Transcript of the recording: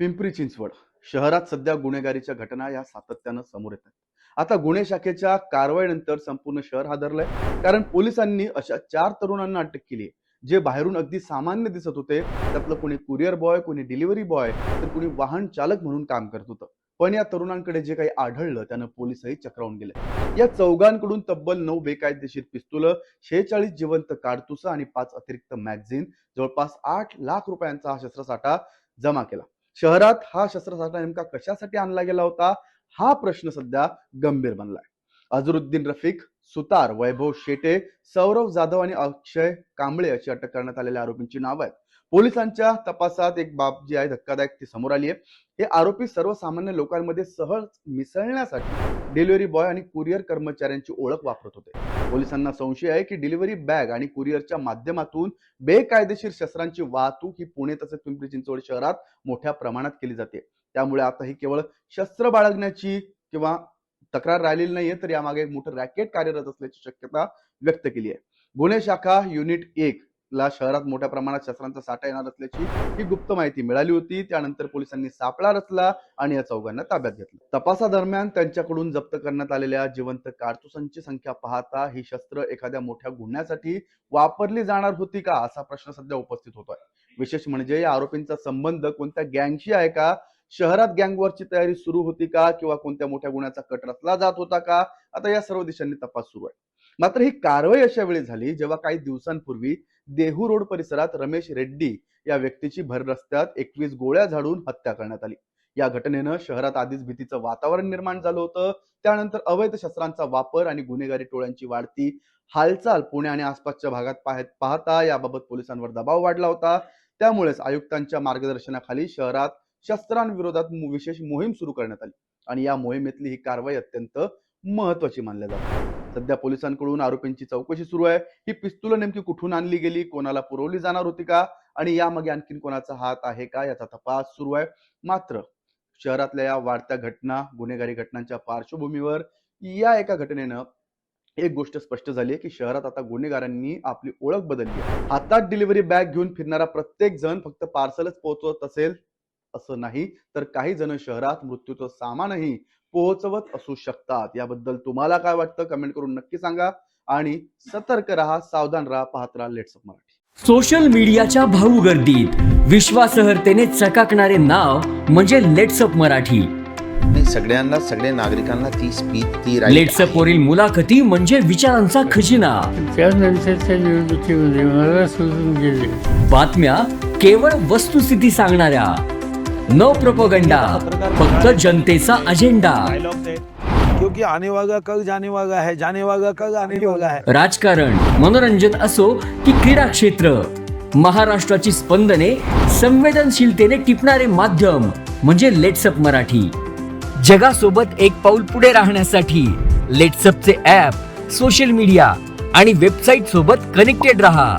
पिंपरी चिंचवड शहरात सध्या गुन्हेगारीच्या घटना या सातत्यानं समोर येतात. आता गुन्हे शाखेच्या कारवाईनंतर संपूर्ण शहर हादरलंय, कारण पोलिसांनी अशा 4 तरुणांना अटक केली जे बाहेरून अगदी सामान्य दिसत होते. त्यातलं कोणी कुरिअर बॉय, कोणी डिलिव्हरी बॉय, तर कोणी वाहन चालक म्हणून काम करत होतं. पण या तरुणांकडे जे काही आढळलं त्यानं पोलिसही चक्रावून गेले. या चौघांकडून तब्बल 9 बेकायदेशीर पिस्तुलं, 46 जिवंत काडतुसं आणि 5 अतिरिक्त मॅगझिन, जवळपास 8 लाख रुपयांचा हा शस्त्रसाठा जमा केला. शहरात हा शस्त्रसाठा नेमका कशासाठी आणला गेला होता, हा प्रश्न सध्या गंभीर बनलाय. अझरुद्दीन रफिक, सुतार, वैभव शेटे, सौरव जाधव आणि अक्षय कांबळे अशी अटक करण्यात आलेल्या आरोपींची नावं आहेत. पोलिसांच्या तपासात एक बाब जी आहे धक्कादायक ती समोर आली आहे. हे आरोपी सर्वसामान्य लोकांमध्ये सहज मिसळण्यासाठी डिलिव्हरी बॉय आणि कुरिअर कर्मचाऱ्यांची ओळख वापरत होते. पोलिसांना संशय आहे की डिलिव्हरी बॅग आणि कुरिअरच्या माध्यमातून बेकायदेशीर शस्त्रांची वाहतूक ही पुणे तसेच पिंपरी चिंचवड शहरात मोठ्या प्रमाणात केली जाते. त्यामुळे आता ही केवळ शस्त्र बाळगण्याची किंवा तक्रार राहिलेली नाहीये, तर यामागे एक मोठं रॅकेट कार्यरत असल्याची शक्यता व्यक्त केली आहे. गुन्हे शाखा युनिट 1 ला शहरात मोठ्या प्रमाणात शस्त्रांचा साठा येणार असल्याची ही गुप्त माहिती मिळाली होती. त्यानंतर पोलिसांनी सापळा रचला आणि या चौघांना ताब्यात घेतलं. तपासादरम्यान त्यांच्याकडून जप्त करण्यात आलेल्या जिवंत काडतुसांची संख्या पाहता ही शस्त्र एखाद्या मोठ्या गुन्ह्यासाठी वापरली जाणार होती का, असा प्रश्न सध्या उपस्थित होतोय. विशेष म्हणजे या आरोपींचा संबंध कोणत्या गँगशी आहे का, शहरात गँगवरची तयारी सुरू होती का, किंवा कोणत्या मोठ्या गुन्ह्याचा कट रचला जात होता का, आता या सर्व दिशांनी तपास सुरू आहे. मात्र ही कारवाई अशा वेळी झाली जेव्हा काही दिवसांपूर्वी देहू रोड परिसरात रमेश रेड्डी या व्यक्तीची भर रस्त्यात 21 गोळ्या झाडून हत्या करण्यात आली. या घटनेनं शहरात आधीच भीतीचं वातावरण निर्माण झालं होतं. त्यानंतर अवैध शस्त्रांचा वापर आणि गुन्हेगारी टोळ्यांची वाढती हालचाल पुणे आणि आसपासच्या भागात पाहता याबाबत पोलिसांवर दबाव वाढला होता. त्यामुळेच आयुक्तांच्या मार्गदर्शनाखाली शहरात शस्त्रांविरोधात विशेष मोहीम सुरू करण्यात आली आणि या मोहिमेतली ही कारवाई अत्यंत महत्वाची मानली जाते. सध्या पोलिसांकडून आरोपींची चौकशी सुरू आहे. ही पिस्तुलं नेमकी कुठून आणली गेली, कोणाला पुरवली जाणार होती का आणि यामागे आणखीन कोणाचा हात आहे का, याचा तपास सुरू आहे. मात्र शहरातल्या या वाढत्या घटना, गुन्हेगारी घटनांच्या पार्श्वभूमीवर या एका घटनेनं एक गोष्ट स्पष्ट झाली आहे की शहरात आता गुन्हेगारांनी आपली ओळख बदलली आहे. हातात डिलिव्हरी बॅग घेऊन फिरणारा प्रत्येक जण फक्त पार्सलच पोहोचवत असेल असं नाही, तर काही जण शहरात मृत्यूचं सामानही पोहोचवत असू शकतात. याबद्दल तुम्हाला काय वाटतं, कमेंट करून नक्की सांगा आणि सतर्क राहा, सावधान राहा. पाहत राहा लेट्स अप मराठी. सोशल मीडियाच्या भाऊ गर्दीत विश्वासार्हतेने चकाकणारे नाव म्हणजे लेट्स अप मराठी. सगळ्यांना, सगळ्या नागरिकांना ती स्पीच, ती लेट्स अप वरील मुलाखती म्हणजे विचारांचा खजिना. त्यानंतरच्या निवडणुकीमध्ये मला सोडून गेले. बातम्या केवळ वस्तुस्थिती सांगणाऱ्या, न प्रोपगंडा, फक्त जनतेचा अजेंडा. क्योंकि आने वाला कल जाने वाला है, जाने वाला कल आने वाला है. राजकारण, मनोरंजन असो की क्रीडा क्षेत्र, महाराष्ट्राची स्पंदने संवेदनशीलतेने टिपणारे माध्यम म्हणजे लेट्स अप मराठी. जगासोबत एक पाऊल पुढे राहण्यासाठी लेट्स अपचे ॲप, सोशल मीडिया आणि वेबसाईट सोबत कनेक्टेड रहा.